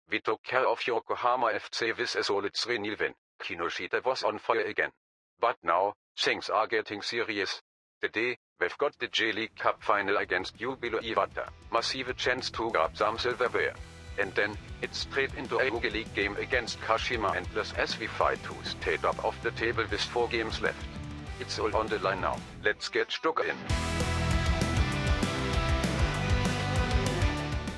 We took care of Yokohama FC with a solid 3-0 win. Kinoshita was on fire again. But now, things are getting serious. Today, we've got the J-League Cup final against Jubilo Iwata. Massive chance to grab some silverware. And then, it's straight into a Rookie League game against Kashima Antlers as we fight to stay top of the table with 4 games left. It's all on the line now. Let's get stuck in.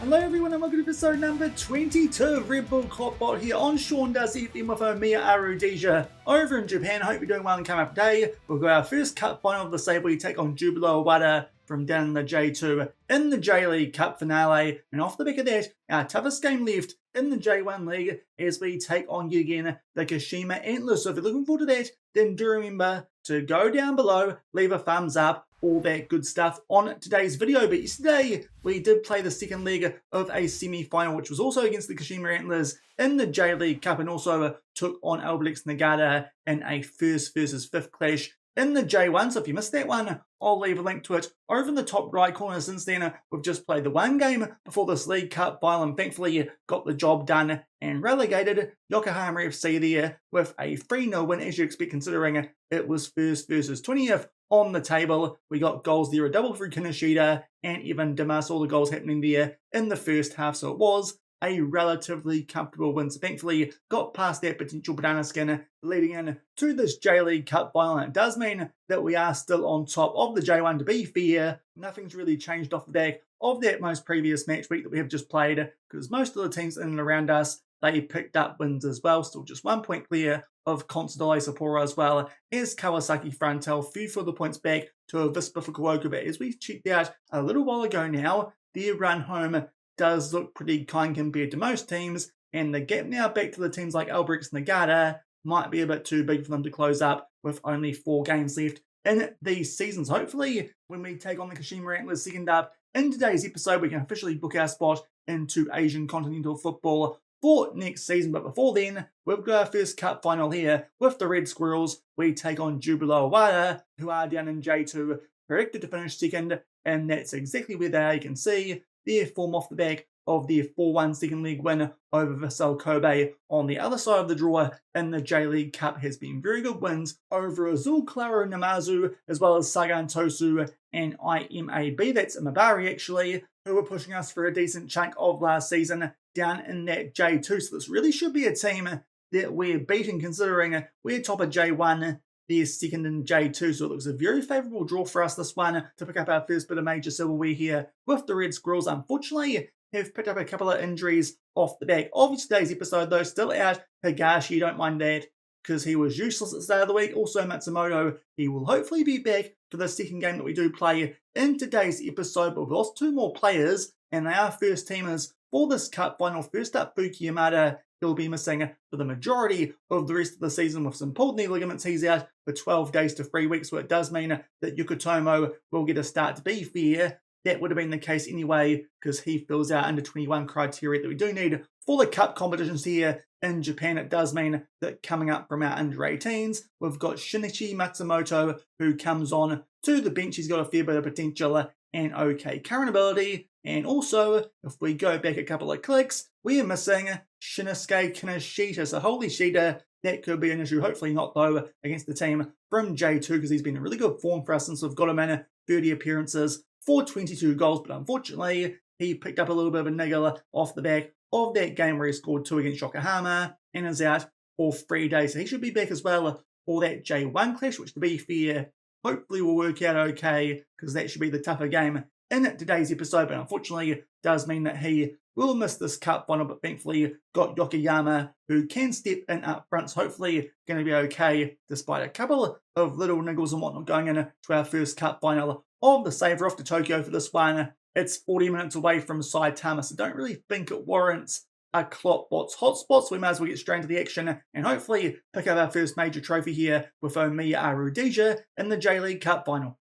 Hello everyone and welcome to episode number 22 of Red Bull KloppBot here on Sean Does FM with Omiya Ardija over in Japan. Hope you're doing well and coming up today. We've got our first cup final of the Sable. We take on Jubilo Iwata from down in the J2 in the J-League Cup finale. And off the back of that, our toughest game left in the J1 League as we take on yet again the Kashima Antlers. So if you're looking forward to that, then do remember to go down below, leave a thumbs up, all that good stuff on today's video. But yesterday, we did play the second leg of a semi-final, which was also against the Kashima Antlers in the J-League Cup, and also took on Albirex Niigata in a first versus fifth clash in the J1. So if you missed that one, I'll leave a link to it over in the top right corner. Since then, we've just played the one game before this League Cup final and thankfully got the job done and relegated Yokohama FC there with a 3-0 win, as you expect, considering it was first versus 20th on the table. We got goals there, a double through Kinoshita and even Dimas, all the goals happening there in the first half. So it was a relatively comfortable win. So thankfully got past that potential banana skin leading in to this J-League Cup final. And it does mean that we are still on top of the J1. To be fair, nothing's really changed off the back of that most previous match week that we have just played, because most of the teams in and around us, they picked up wins as well. Still just 1 point clear of Consadole Sapporo as well as Kawasaki Frontale. Few further points back to Avispa Fukuoka. But as we checked out a little while ago now, their run home does look pretty kind compared to most teams. And the gap now back to the teams like Albirex Niigata might be a bit too big for them to close up with only 4 games left in these seasons. Hopefully, when we take on the Kashima Antlers second up in today's episode, we can officially book our spot into Asian continental football for next season. But before then, we've got our first cup final here with the Red Squirrels. We take on Jubilo Iwata, who are down in J2, predicted to finish second, and that's exactly where they are. You can see their form off the back of their 4-1 second league win over Vissel Kobe. On the other side of the draw in the J-League Cup has been very good wins over Azul Claro Namazu, as well as Sagan Tosu and IMAB, that's Imabari actually, who were pushing us for a decent chunk of last season down in that J2. So this really should be a team that we're beating, considering we're top of J1, they're second in J2. So it looks a very favourable draw for us, this one, to pick up our first bit of major silverware here with the Red Squirrels. Unfortunately, have picked up a couple of injuries off the back of today's episode, though. Still out Higashi, don't mind that, because he was useless at the start of the week. Also Matsumoto, he will hopefully be back for the second game that we do play in today's episode. But we've lost 2 more players, and they are first teamers for this cup final. First up, Fuki Yamada. He'll be missing for the majority of the rest of the season with some pulled knee ligaments. He's out for 12 days to 3 weeks, so it does mean that Yukutomo will get a start. To be fair, that would have been the case anyway, because he fills our under 21 criteria that we do need for the cup competitions here in Japan. It does mean that coming up from our under 18s, we've got Shinichi Matsumoto, who comes on to the bench. He's got a fair bit of potential and okay current ability. And also, if we go back a couple of clicks, we are missing Shinosuke Kinoshita. So holy shita, that could be an issue. Hopefully not, though, against the team from J2, because he's been in really good form for us since we've got him in 30 appearances for 22 goals. But unfortunately, he picked up a little bit of a niggle off the back of that game where he scored 2 against Yokohama and is out for 3 days. So he should be back as well for that J1 clash, which, to be fair, hopefully will work out okay, because that should be the tougher game in today's episode. But unfortunately, it does mean that he will miss this cup final. But thankfully, got Yokoyama, who can step in up front. So hopefully going to be okay, despite a couple of little niggles and whatnot going into our first cup final of the Save. We're off to Tokyo for this one. It's 40 minutes away from Saitama, so don't really think it warrants a KloppBot's hotspot. So we might as well get straight into the action and hopefully pick up our first major trophy here with Omiya Ardija in the J-League Cup final.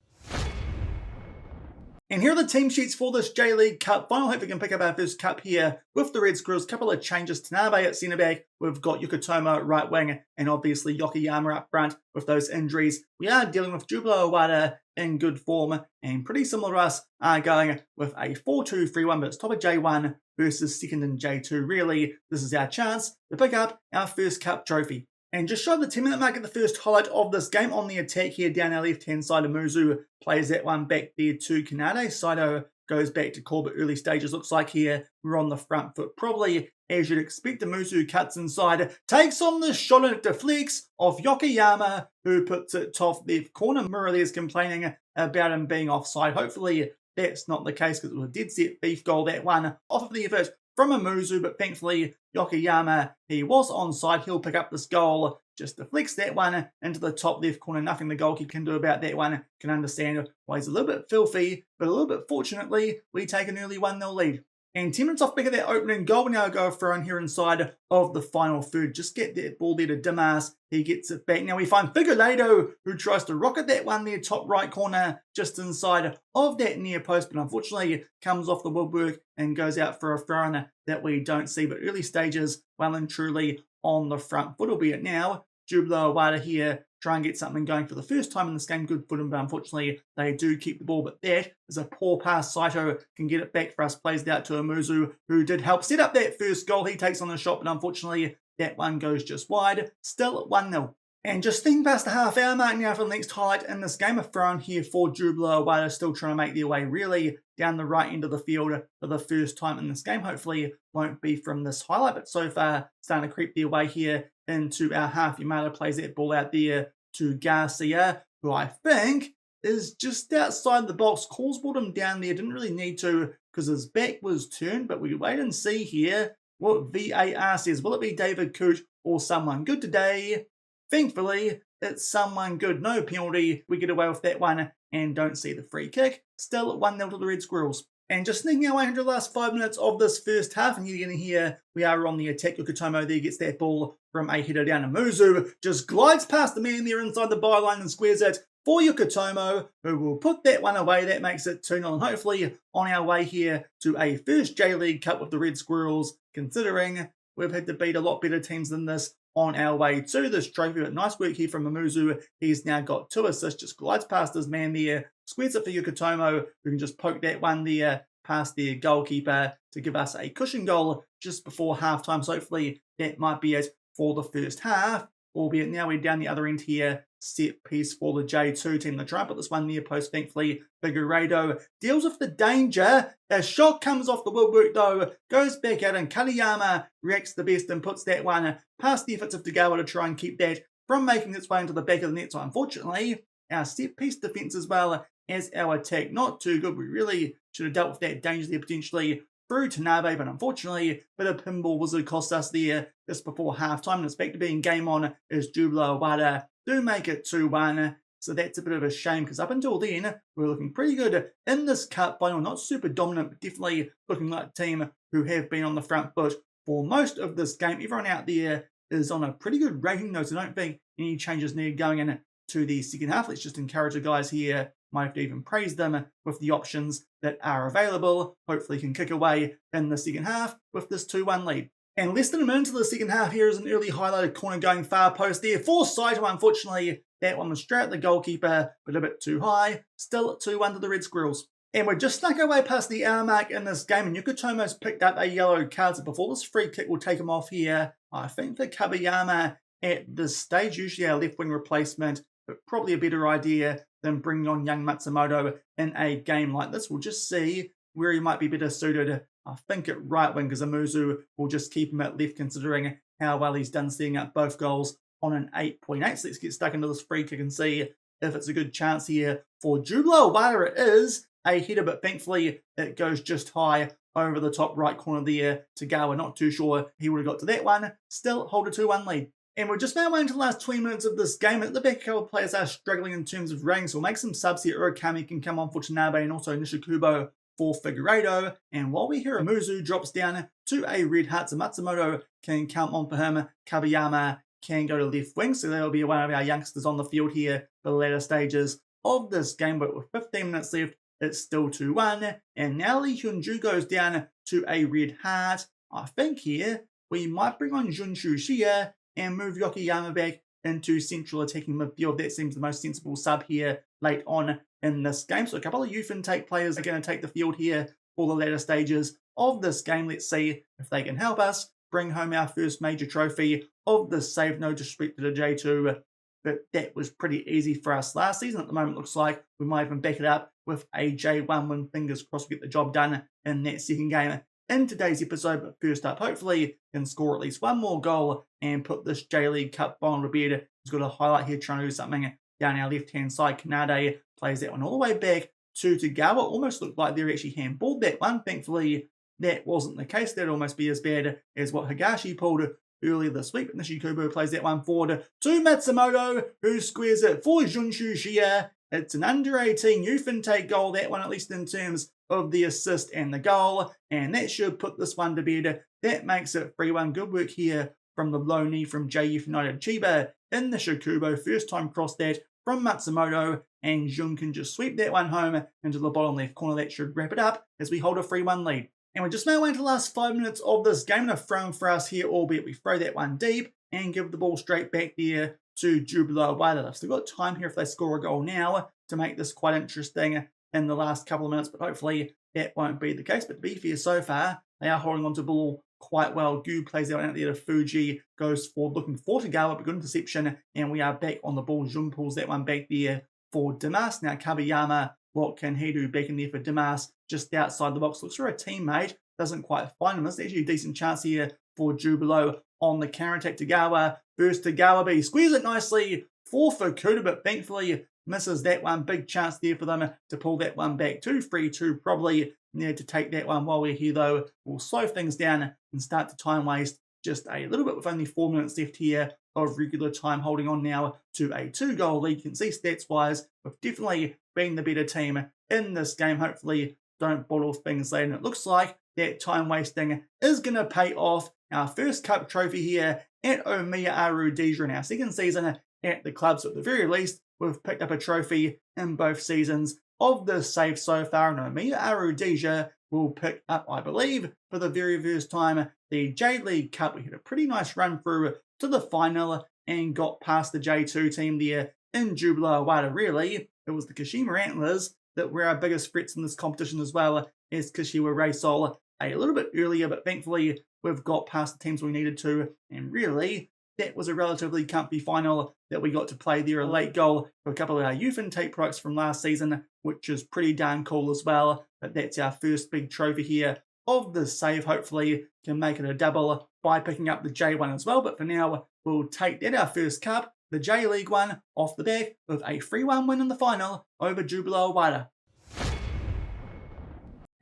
And here are the team sheets for this J-League Cup final. Hope we can pick up our first cup here with the Red Squirrels. Couple of changes. Tanabe at centre back. We've got Yukutomo at right wing, and obviously Yokoyama up front with those injuries. We are dealing with Jubilo Iwata in good form, and pretty similar to us are going with a 4-2-3-1, but it's top of J1 versus second in J2. Really, this is our chance to pick up our first cup trophy. And just show the 10-minute mark at the first highlight of this game on the attack here down our left-hand side. Muzu plays that one back there to Kanade. Saito goes back to Klopp at early stages. Looks like here we're on the front foot. Probably, as you'd expect, Muzu cuts inside, takes on the shot and it deflects off Yokoyama, who puts it top left corner. Murali is complaining about him being offside. Hopefully that's not the case because it was a dead set beef goal, that one, off of the effort from Muzu, but thankfully Yokoyama, he was onside. He'll pick up this goal, just deflects that one into the top left corner. Nothing the goalkeeper can do about that one. Can understand why he's a little bit filthy, but a little bit fortunately, we take an early 1-0 lead. And 10 minutes off back of that opening goal, we now go a throw in here inside of the final third. Just get that ball there to Dimas. He gets it back. Now we find Figueiredo, who tries to rocket that one there, top right corner, just inside of that near post, but unfortunately comes off the woodwork and goes out for a throw in that we don't see. But early stages, well and truly on the front foot, albeit now. Jubilo Iwata here, try and get something going for the first time in this game. Good footing, but unfortunately they do keep the ball. But that is a poor pass. Saito can get it back for us, plays it out to Muzu, who did help set up that first goal. He takes on the shot, but unfortunately that one goes just wide. Still at 1-0. And just thinking past the half hour mark now for the next highlight in this game. A throw in here for Jubilo Iwata, still trying to make their way really down the right end of the field for the first time in this game. Hopefully won't be from this highlight, but so far starting to creep their way here into our half. Yamada plays that ball out there to Garcia, who I think is just outside the box. Calls brought him down there, didn't really need to because his back was turned, but we wait and see here what VAR says. Will it be David Coote or someone good today? Thankfully, it's someone good. No penalty. We get away with that one and don't see the free kick. Still 1-0 to the Red Squirrels. And just sneaking our way into the last 5 minutes of this first half, and yet again here, we are on the attack. Yukutomo there gets that ball from a header down to Muzu. Just glides past the man there inside the byline and squares it for Yukutomo, who will put that one away. That makes it 2-0, and hopefully on our way here to a first J-League Cup with the Red Squirrels, considering we've had to beat a lot better teams than this on our way to this trophy. But nice work here from Muzu. He's now got 2 assists, just glides past his man there, squares it for Yukutomo, who can just poke that one there past their goalkeeper to give us a cushion goal just before halftime. So hopefully that might be it for the first half, albeit now we're down the other end here. Set piece for the J2 team. The try but this one near post, thankfully. Figueiredo deals with the danger. A shot comes off the woodwork though, goes back out, and Kaneyama reacts the best and puts that one past the efforts of Tagawa to try and keep that from making its way into the back of the net. So unfortunately, our set piece defence as well as our attack, not too good. We really should have dealt with that danger there potentially through Tanabe, but unfortunately, a bit of pinball wizard cost us there just before halftime. And it's back to being game on as Jubilo Iwata do make it 2-1. So that's a bit of a shame because up until then, we're looking pretty good in this cup final. Not super dominant, but definitely looking like a team who have been on the front foot for most of this game. Everyone out there is on a pretty good rating though, so I don't think any changes needed going in to the second half. Let's just encourage the guys here. Might have to even praise them with the options that are available. Hopefully can kick away in the second half with this 2-1 lead. And less than a minute into the second half, here is an early highlighted corner going far post there for Saito. Unfortunately, that one was straight at the goalkeeper, but a bit too high. Still 2-1 to the Red Squirrels. And we're just snuck our way past the hour mark in this game, and Yukutomo's picked up a yellow card. So before this free kick will take him off here, I think for Kabayama at this stage, usually our left wing replacement, but probably a better idea than bringing on young Matsumoto in a game like this. We'll just see where he might be better suited. I think at right wing, because Amuzu will just keep him at left considering how well he's done setting up both goals on an 8.8. So let's get stuck into this free kick and see if it's a good chance here for Jubilo Iwata. It is a header, but thankfully it goes just high over the top right corner there to Gawa. Not too sure he would have got to that one. Still hold a 2-1 lead. And we're just now into the last 20 minutes of this game. At the back, a couple of players are struggling in terms of ranks. We'll make some subs here. Urakami can come on for Tanabe and also Nishikubo for Figueiredo. And while we hear Amuzu drops down to a red heart, so Matsumoto can come on for him. Kabayama can go to left wing, so that'll be one of our youngsters on the field here for the latter stages of this game. But with 15 minutes left it's still 2-1, and now Lee Hyunju goes down to a red heart. I think here we might bring on Junshu Shia and move Yokoyama back into central attacking midfield. That seems the most sensible sub here late on in this game. So a couple of youth intake players are going to take the field here for the latter stages of this game. Let's see if they can help us bring home our first major trophy of the save. No disrespect to the J2, but that was pretty easy for us last season. At the moment, looks like we might even back it up with a J1 win. Fingers crossed we get the job done in that second game in today's episode. But first up, hopefully can score at least one more goal and put this J-League Cup final to bed. He's got a highlight here trying to do something down our left-hand side. Kanade plays that one all the way back to Tagawa. Almost looked like they're actually handballed that one. Thankfully, that wasn't the case. That'd almost be as bad as what Higashi pulled earlier this week. But Nishikubo plays that one forward to Matsumoto, who squares it for Junshu Shia. It's an under-18 youth intake goal, that one, at least in terms of the assist and the goal. And that should put this one to bed. That makes it 3-1. Good work here from the low knee from JF United. Chiba in the Shikubo. First time cross that from Matsumoto. And Jun can just sweep that one home into the bottom left corner. That should wrap it up as we hold a 3-1 lead. And we're just now into the last 5 minutes of this game. And a throw for us here, albeit we throw that one deep and give the ball straight back there to Jubilo Iwata. They've still got time here if they score a goal now to make this quite interesting in the last couple of minutes, but hopefully that won't be the case. But to be fair, so far, they are holding on to the ball quite well. Gu plays that one out there to Fuji, goes forward looking for Tagawa, but good interception, and we are back on the ball. Jun pulls that one back there for Dimas. Now Kabayama, what can he do back in there for Dimas? Just outside the box, looks for a teammate, doesn't quite find him. It's actually a decent chance here for Jubilo on the counter-attack. Tagawa, first Tagawa, but he squeezes it nicely for Fukuda, but thankfully misses that one. Big chance there for them to pull that one back. 2-3-2 probably need to take that one while we're here, though. We'll slow things down and start to time waste just a little bit with only 4 minutes left here of regular time, holding on now to a 2-goal lead. You can see stats-wise, we've definitely been the better team in this game. Hopefully don't bottle things later. And it looks like that time wasting is going to pay off. Our first cup trophy here at Omiya Ardija in our second season at the club. So at the very least, we've picked up a trophy in both seasons of the save so far. And Omiya Ardija will pick up, I believe, for the very first time, the J-League Cup. We had a pretty nice run through to the final and got past the J2 team there in Jubilo Iwata. Really, it was the Kashima Antlers that were our biggest threats in this competition, as well as Kashiwa Reysol a little bit earlier, but thankfully we've got past the teams we needed to, and really that was a relatively comfy final that we got to play there. A late goal for a couple of our youth intake products from last season, which is pretty darn cool as well. But that's our first big trophy here of the save. Hopefully can make it a double by picking up the J1 as well. But for now, we'll take that, our first cup, the J-League one, off the back with a 3-1 win in the final over Jubilo Iwata.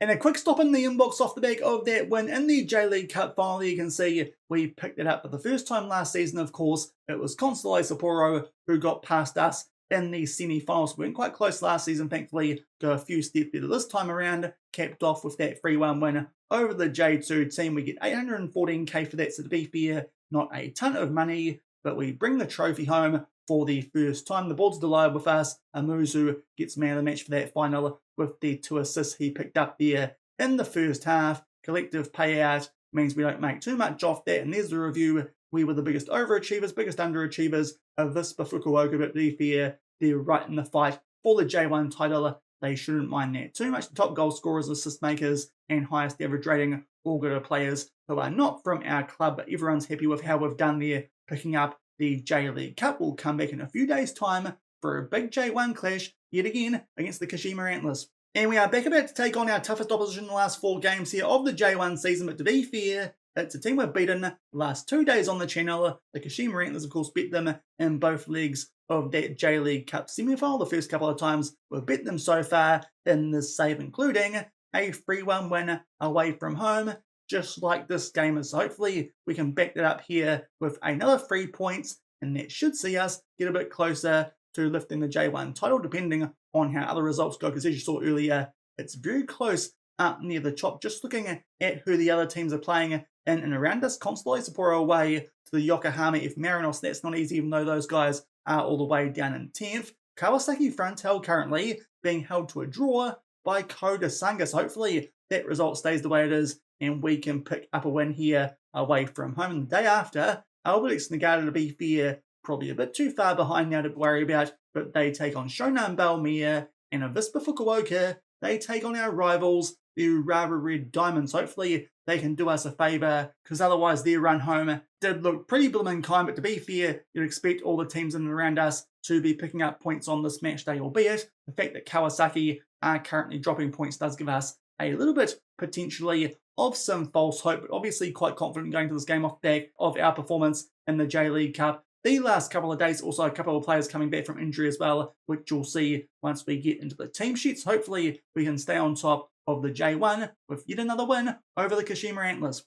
And a quick stop in the inbox off the back of that win in the J-League Cup final. You can see we picked it up for the first time last season, of course. It was Console Sapporo who got past us in the semi-finals. We went quite close last season, thankfully. Go a few steps better this time around. Capped off with that 3-1 win over the J2 team. We get 814k for that, so to be fair, not a ton of money, but we bring the trophy home for the first time. The board's delighted with us. Amuzu gets man of the match for that final with the 2 assists he picked up there in the first half. Collective payout means we don't make too much off that. And there's the review. We were the biggest overachievers, biggest underachievers of Vispa Fukuoka, but to be fair, they're right in the fight for the J1 title. They shouldn't mind that too much. The top goal scorers, assist makers, and highest average rating all go to players who are not from our club, but everyone's happy with how we've done there, picking up the J-League Cup. Will come back in a few days' time for a big J1 clash, yet again, against the Kashima Antlers. And we are back about to take on our toughest opposition in the last 4 games here of the J1 season, but to be fair, it's a team we've beaten the last 2 days on the channel. The Kashima Antlers, of course, beat them in both legs of that J-League Cup semi-final. The first couple of times we've beat them so far in this save, including a 3-1 win away from home, just like this game is. So hopefully we can back that up here with another 3 points, and that should see us get a bit closer to lifting the J1 title, depending on how other results go, because as you saw earlier, it's very close up near the top. Just looking at who the other teams are playing in and around us. Console Sapporo away to the Yokohama F Marinos. That's not easy, even though those guys are all the way down in 10th. Kawasaki Frontale currently being held to a draw by Koda Sangas. Hopefully that result stays the way it is and we can pick up a win here away from home. And the day after, Albirex Nagata, to be fair, probably a bit too far behind now to worry about, but they take on Shonan Bellmere and Avispa Fukuoka. They take on our rivals, the Urawa Red Diamonds. Hopefully they can do us a favour, because otherwise their run home did look pretty blooming kind. But to be fair, you'd expect all the teams in and around us to be picking up points on this match day, albeit the fact that Kawasaki are currently dropping points does give us a little bit, potentially, of some false hope, but obviously quite confident going to this game off the back of our performance in the J-League Cup the last couple of days. Also a couple of players coming back from injury as well, which you'll see once we get into the team sheets. Hopefully we can stay on top of the J1 with yet another win over the Kashima Antlers.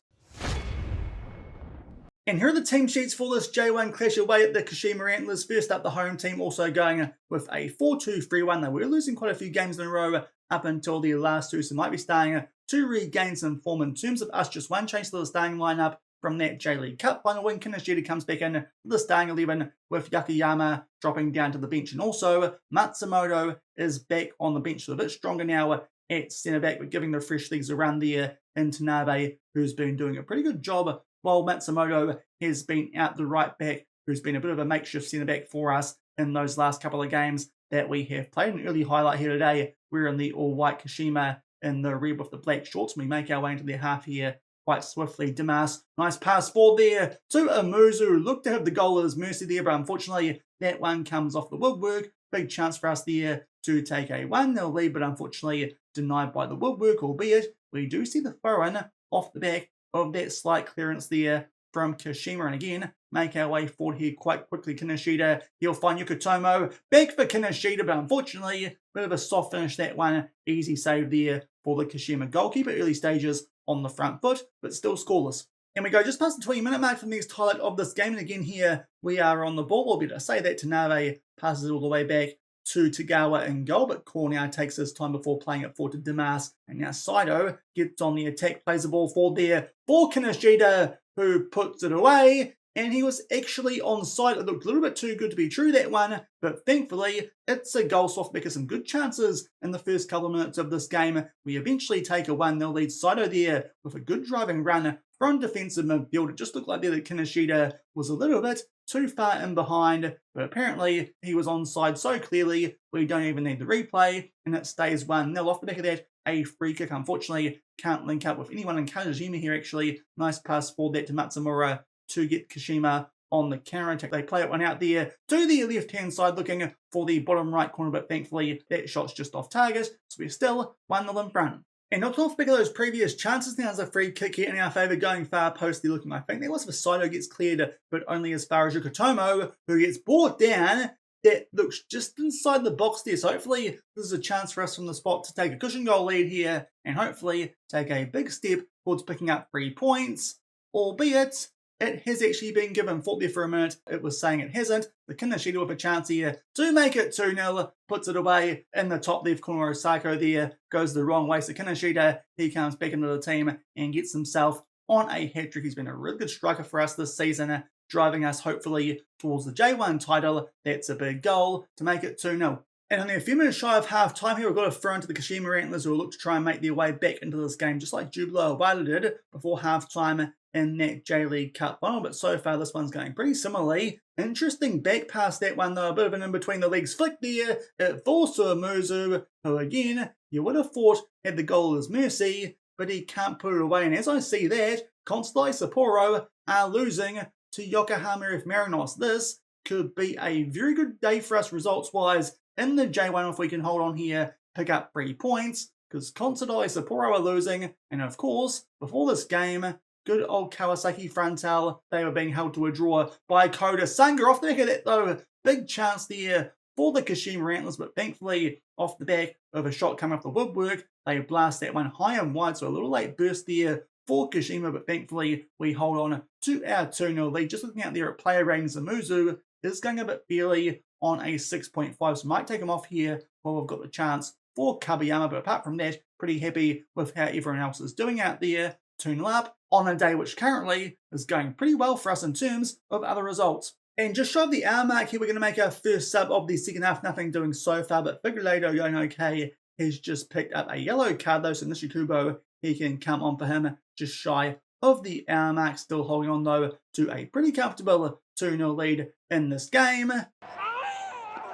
And here are the team sheets for this J1 clash away at the Kashima Antlers. First up, the home team also going with a 4-2-3-1. They were losing quite a few games in a row up until the last two, so might be starting to regain some form in terms of us. Just one change to the starting lineup from that J-League Cup final win. Kinoshita comes back in the starting 11 with Yakayama dropping down to the bench. And also Matsumoto is back on the bench, so a bit stronger now at centre back, but giving the fresh legs around there in Tanabe, who's been doing a pretty good job, while Matsumoto has been out the right back, who's been a bit of a makeshift centre back for us in those last couple of games that we have played. An early highlight here today, we're in the all-white Kashima in the red with the black shorts. We make our way into their half here quite swiftly. Dimas, nice pass forward there to Amuzu. Looked to have the goal at his mercy there, but unfortunately that one comes off the woodwork. Big chance for us there to take a 1-0 lead, but unfortunately denied by the woodwork, albeit we do see the throw-in off the back of that slight clearance there from Kashima. And again, make our way forward here quite quickly. Kinoshita, he'll find Yukutomo. Back for Kinoshita, but unfortunately, bit of a soft finish that one. Easy save there for the Kashima goalkeeper. Early stages on the front foot, but still scoreless. And we go just past the 20-minute mark from the next highlight of this game. And again here, we are on the ball. Albeit I say that Tanabe passes it all the way back to Tagawa in goal, but Cornell takes his time before playing it forward to Dimas. And now Saito gets on the attack, plays the ball forward there for Kinoshita, who puts it away. And he was actually onside. It looked a little bit too good to be true, that one, but thankfully it's a goal. Soft back some good chances in the first couple of minutes of this game. We eventually take a 1-0 lead. Saito there with a good driving run from defensive midfield. It just looked like there that Kinoshita was a little bit too far in behind, but apparently he was onside so clearly we don't even need the replay, and it stays 1-0. Off the back of that, a free kick. Unfortunately, can't link up with anyone in Kajima here actually. Nice pass forward that to Matsumura to get Kashima on the counter-attack. They play it one out there to the left-hand side looking for the bottom right corner, but thankfully that shot's just off target, so we're still 1-0 in front. And not off the back of those previous chances, now there's a free kick here in our favour going far post looking. I think that was for Saito gets cleared, but only as far as Yukutomo, who gets brought down. That looks just inside the box there, so hopefully this is a chance for us from the spot to take a cushion goal lead here and hopefully take a big step towards picking up 3 points, albeit it has actually been given. Thought there for a minute it was saying it hasn't. The Kinoshita with a chance here to make it 2-0, puts it away in the top left corner. Osako there goes the wrong way, so Kinoshita, he comes back into the team and gets himself on a hat-trick. He's been a really good striker for us this season, driving us hopefully towards the J1 title. That's a big goal to make it 2-0. And only a few minutes shy of half time here, we've got a throw into the Kashima Antlers, who will look to try and make their way back into this game, just like Jubilo Iwata did before half time in that J-League Cup final. But so far this one's going pretty similarly. Interesting back pass that one though, a bit of an in between the legs flick there. It falls to Amuzu, who again, you would have thought had the goal at his mercy, but he can't put it away. And as I see that, Constantly Sapporo are losing to Yokohama F. Marinos. This could be a very good day for us results-wise in the J1 if we can hold on here, pick up 3 points, because Constantly Sapporo are losing. And of course, before this game, good old Kawasaki Frontale, they were being held to a draw by Koda Sanga. Off the back of that though, big chance there for the Kashima Antlers, but thankfully off the back of a shot coming off the woodwork, they blast that one high and wide, so a little late burst there for Kashima, but thankfully we hold on to our 2-0 lead. Just looking out there at player ratings, Amuzu is going a bit fairly on a 6.5, so might take him off here while we've got the chance for Kabayama, but apart from that, pretty happy with how everyone else is doing out there. 2-0 up on a day which currently is going pretty well for us in terms of other results. And just shy of the hour mark here, we're going to make our first sub of the second half. Nothing doing so far, but Figueiredo going okay He's just picked up a yellow card though, so Nishikubo, he can come on for him just shy of the hour mark, still holding on though to a pretty comfortable 2-0 lead in this game.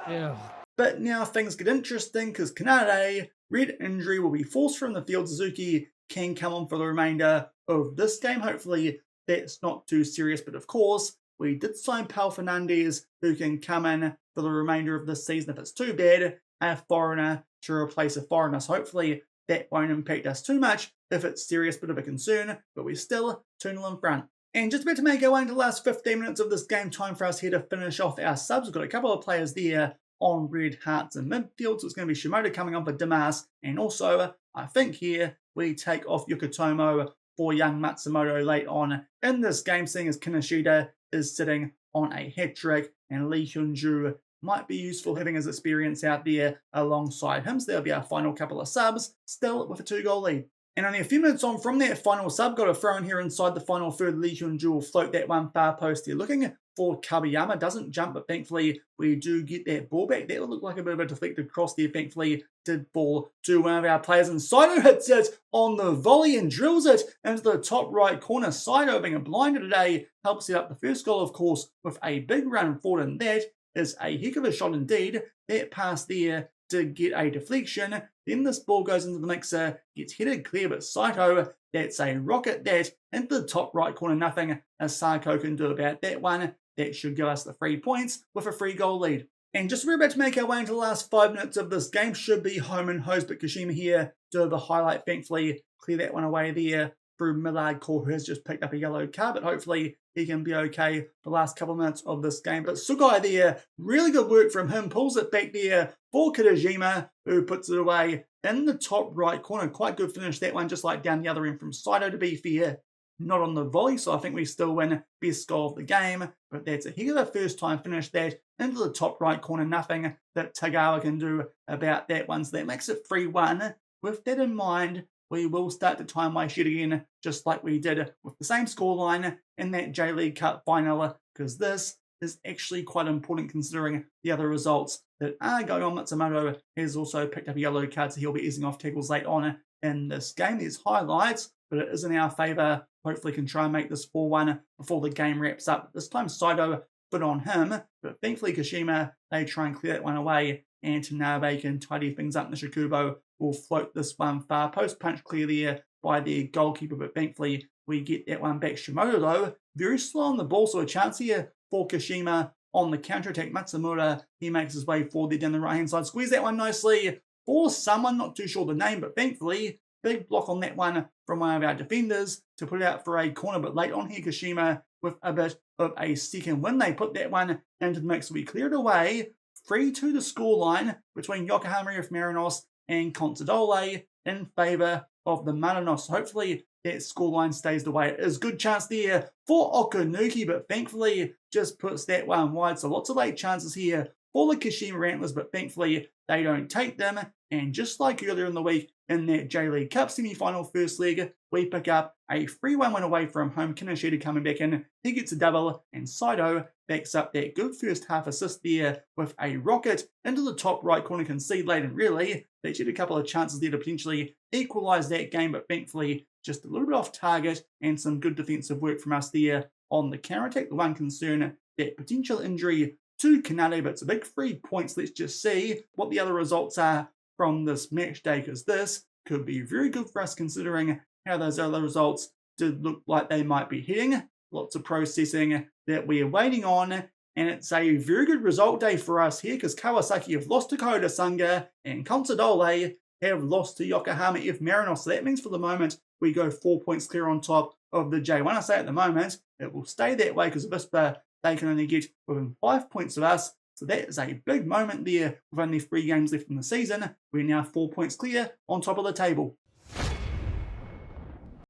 Yeah. But now things get interesting because Kanade, red injury, will be forced from the field. Suzuki can come on for the remainder of this game. Hopefully that's not too serious, but of course we did sign Pal Fernandez, who can come in for the remainder of this season if it's too bad, a foreigner to replace a foreigner. So hopefully that won't impact us too much if it's serious, bit of a concern, but we're still 2-0 in front. And just about to make our way into the last 15 minutes of this game, time for us here to finish off our subs. We've got a couple of players there on red hearts in midfield, so it's going to be Shimoda coming on for Dimas, and also I think here we take off Yukutomo for young Matsumoto late on in this game, seeing as Kinoshita is sitting on a hat-trick, and Lee Hyunju might be useful having his experience out there alongside him. So there'll be our final couple of subs, still with a 2-goal lead. And only a few minutes on from that final sub, got a throw in here inside the final third. Lee Hyunju will float that one far post here, looking for Kabayama. Doesn't jump, but thankfully we do get that ball back. That would look like a bit of a deflected cross there. Thankfully did fall to one of our players, and Saito hits it on the volley and drills it into the top right corner. Saito, being a blinder today, helps set up the first goal, of course, with a big run forward, and that is a heck of a shot indeed. That pass there to get a deflection. Then this ball goes into the mixer, gets headed clear, but Saito, that's a rocket that into the top right corner. Nothing Asako can do about that one. That should give us the 3 points with a 3-goal lead. And just we're about to make our way into the last 5 minutes of this game. Should be home and hosed, but Kashima here do the highlight. Thankfully, clear that one away there through Millard Core, who has just picked up a yellow card, but hopefully he can be okay the last couple of minutes of this game. But Sugai there, really good work from him, pulls it back there for Kitajima, who puts it away in the top right corner. Quite good finish that one, just like down the other end from Saito, to be fair. Not on the volley, so I think we still win best goal of the game, but that's a heck of a first time finish that into the top right corner. Nothing that Tagawa can do about that one, so that makes it 3-1. With that in mind, we will start to time waste yet again, just like we did with the same scoreline in that J-League Cup final, because this is actually quite important considering the other results that are going on. Matsumoto has also picked up a yellow card, so he'll be easing off tackles late on in this game. There's highlights, but it is in our favour. Hopefully can try and make this 4-1 before the game wraps up. This time Saito put on him, but thankfully Kashima, they try and clear that one away, and Tanabe can tidy things up. Nishikubo will float this one far post, punch clear there by the goalkeeper, but thankfully we get that one back. Shimoda though, very slow on the ball, so a chance here for Kashima on the counter-attack. Matsumura, he makes his way forward there down the right-hand side, squeeze that one nicely for someone, not too sure the name, but thankfully big block on that one from one of our defenders to put it out for a corner. But late on here, Kashima with a bit of a second win. They put that one into the mix. We cleared away 3-2 the scoreline between Yokohama F. Marinos and Consadole in favour of the Marinos. Hopefully that scoreline stays the way it is. Good chance there for Okanuki, but thankfully just puts that one wide. So lots of late chances here for the Kashima Antlers, but thankfully they don't take them. And just like earlier in the week in that J-League Cup semi-final first leg, we pick up a 3-1 win away from home. Kinoshita coming back in, he gets a double, and Saito backs up that good first half assist there with a rocket into the top right corner, concede late, and really they had a couple of chances there to potentially equalise that game, but thankfully just a little bit off target and some good defensive work from us there on the counter-attack. The one concern, that potential injury to Kanade, but it's a big 3 points. Let's just see what the other results are from this match day, because this could be very good for us considering how those other results did look like they might be heading. Lots of processing that we are waiting on, and it's a very good result day for us here because Kawasaki have lost to Koda Sanga and Consadole have lost to Yokohama F. Marinos. So that means for the moment we go 4 points clear on top of the J1. I say at the moment it will stay that way because Avispa, they can only get within 5 points of us. So that is a big moment there with only 3 games left in the season. We're now 4 points clear on top of the table.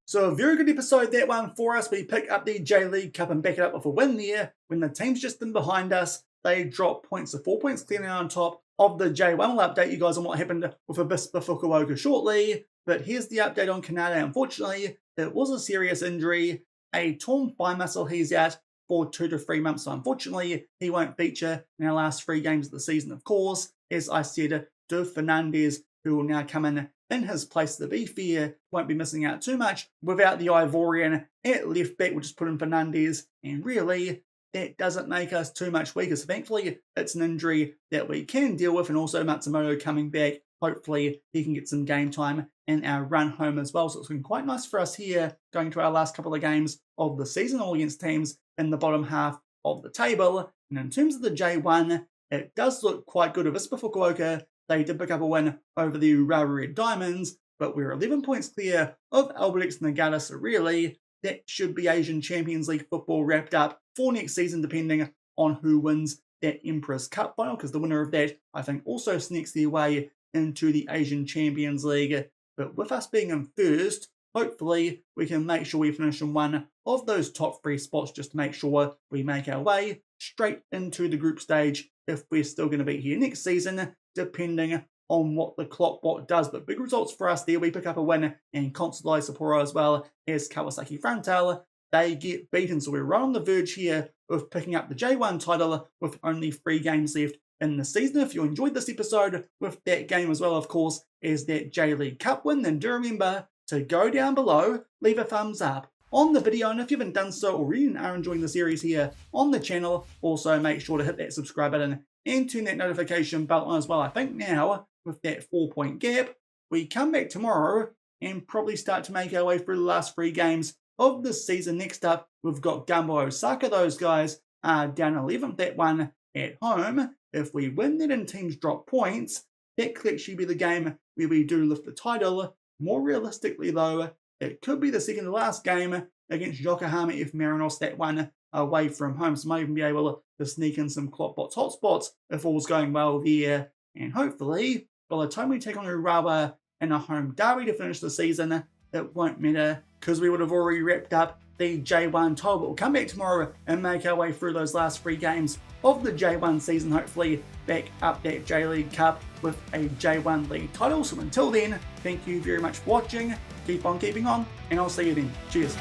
So a very good episode, that one for us. We pick up the J-League Cup and back it up with a win there. When the team's just in behind us, they drop points. So 4 points clear now on top of the J1. We'll update you guys on what happened with Avispa Fukuoka shortly. But here's the update on Kanade. Unfortunately, it was a serious injury. A torn thigh muscle, he's out for 2 to 3 months. So unfortunately, he won't feature in our last 3 games of the season, of course. As I said, Fernandez who will now come in his place. To be fair, won't be missing out too much without the Ivorian at left back. We'll just put in Fernandes, and really, that doesn't make us too much weaker. So thankfully, it's an injury that we can deal with, and also Matsumoto coming back. Hopefully, he can get some game time in our run home as well. So it's been quite nice for us here, going to our last couple of games of the season, all against teams in the bottom half of the table. And in terms of the J1, it does look quite good. Of Vispa Fukuoka, they did pick up a win over the Urawa Red Diamonds, but we're 11 points clear of Albirex Nagata, so really, that should be Asian Champions League football wrapped up for next season, depending on who wins that Emperor's Cup final, because the winner of that, I think, also sneaks their way into the Asian Champions League. But with us being in first, hopefully we can make sure we finish in one of those top 3 spots, just to make sure we make our way straight into the group stage if we're still going to be here next season, depending on what the KloppBot does. But big results for us there. We pick up a win, and Consola Sapporo as well as Kawasaki Frontale, they get beaten. So we're right on the verge here of picking up the J1 title with only 3 games left in the season. If you enjoyed this episode with that game as well, of course, as that J-League Cup win, then do remember to go down below, leave a thumbs up on the video, and if you haven't done so already and are enjoying the series here on the channel, also make sure to hit that subscribe button and turn that notification bell on as well. I think now, with that 4-point gap, we come back tomorrow and probably start to make our way through the last 3 games of the season. Next up, we've got Gumbo Osaka. Those guys are down 11th, that one at home. If we win that and teams drop points, that could actually be the game where we do lift the title. More realistically though, it could be the second to last game against Yokohama F. Marinos, that one away from home. So might even be able to sneak in some KloppBot hotspots if all's going well there. And hopefully, by the time we take on Urawa in a home derby to finish the season, it won't matter because we would have already wrapped up the J1 title. But we'll come back tomorrow and make our way through those last 3 games of the J1 season, hopefully back up that J-League Cup with a J1 League title. So until then, thank you very much for watching, keep on keeping on, and I'll see you then. Cheers.